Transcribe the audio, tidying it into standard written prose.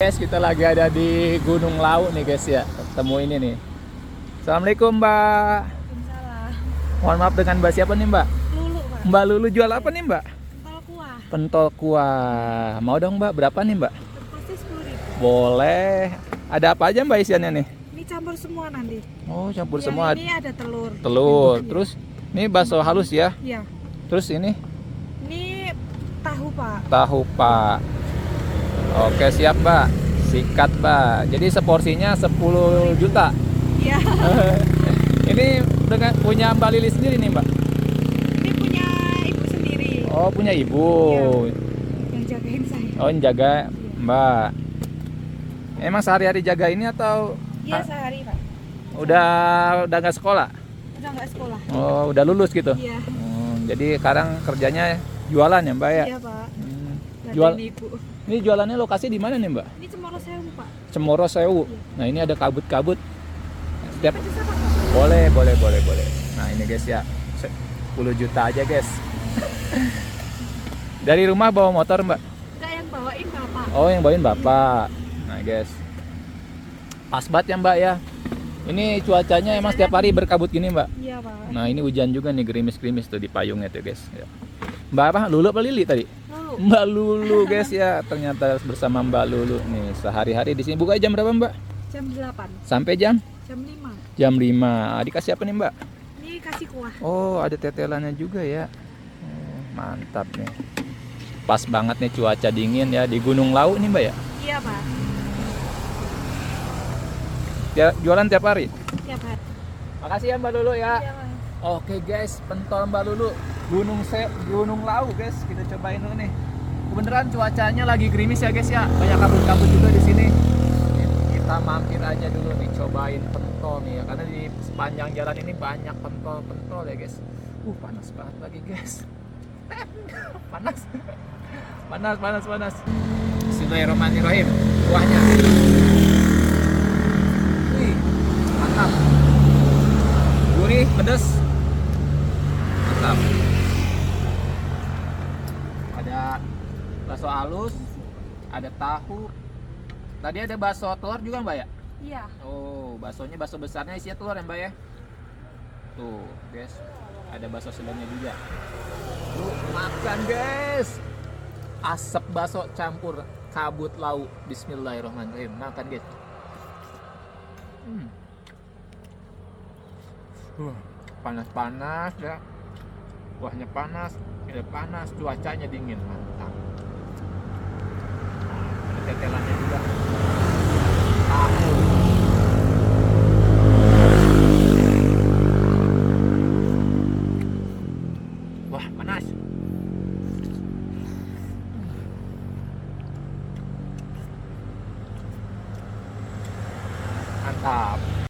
Guys, kita lagi ada di Gunung Lau nih guys ya. Ketemu ini nih. Assalamualaikum Mbak. Salah. Mohon maaf, dengan Mbak siapa nih Mbak? Lulu, Pak. Mbak Lulu jual apa nih Mbak? Pentol kuah. Pentol kuah. Mau dong Mbak, berapa nih Mbak? Pasti 10.000. Boleh. Ada apa aja Mbak isiannya nih? Ini campur semua nanti. Oh, campur Yang semua. ini ada telur. Telur. Iya. Terus ini bakso halus ya. Iya. Terus ini Ini tahu, Pak. tahu Pak. Oke, siap Mbak. Sikat Mbak. Jadi seporsinya 10 juta. Iya. Ini dengan punya Mbak Lili sendiri nih Mbak. Ini punya ibu sendiri. Oh, punya ibu. Yang jagain saya. Oh, yang jaga Mbak. Emang sehari-hari jaga ini atau Iya, sehari, Pak. udah nggak sekolah? Udah nggak sekolah. Oh, udah lulus gitu. Iya. Jadi sekarang kerjanya jualan ya Mbak ya? Iya, Pak. Hmm. Jagain Jual. ibu. Ini jualannya lokasi di mana nih Mbak? Ini Cemoro Sewu, Pak. Cemoro Sewu. Iya. Nah, ini ada kabut-kabut. Setiap Pedes apa, Pak? boleh. Nah, ini guys ya. 10 juta aja guys. Dari rumah bawa motor Mbak? Enggak, yang bawain Bapak. Oh, yang bawain Bapak. Nah, guys. Pas banget ya Mbak ya. Ini cuacanya emang setiap hari berkabut gini Mbak. Iya, Pak. Nah, ini hujan juga nih, gerimis-gerimis tuh di payungnya tuh guys. Ya. Mbak apa? Lulu apa Lili tadi? Lulu. Mbak Lulu guys ya. Ternyata bersama Mbak Lulu nih sehari-hari di sini. Buka jam berapa Mbak? Jam 8. Sampai jam? Jam 5. Jam 5. Dikasih apa nih Mbak? Ini kasih kuah. Oh, ada tetelannya juga ya. Mantap nih. Pas banget nih cuaca dingin ya di Gunung Lau nih Mbak ya. Iya, Pak. Ya, jualan tiap hari. Tiap hari. Makasih ya Mbak Lulu ya. Iya, Mas. Oke guys, pentol Mbak Lulu Gunung Lau guys, kita cobain dulu nih. Kebeneran cuacanya lagi gerimis ya guys ya, banyak kabut-kabut juga di sini. Kita mampir aja dulu nih, cobain pentol nih ya, karena di sepanjang jalan ini banyak pentol ya guys. Panas banget lagi guys. panas. Bismillahirrahmanirrahim. Kuahnya. Wih, mantap. Gurih, pedas. Mantap. Ada bakso halus, ada tahu. Tadi ada bakso telur juga Mbak ya? Iya. Oh, baksonya bakso besarnya isinya telur ya Mbak ya? Tuh, guys. Ada bakso sedangnya juga. Tuh, makan guys. Asap bakso campur kabut lauk. Bismillahirrahmanirrahim. Makan guys. Panas-panas ya. Kuahnya panas, ini panas, cuacanya dingin, mantap. Ada tetelannya juga. Tahu. Wah, panas. Mantap.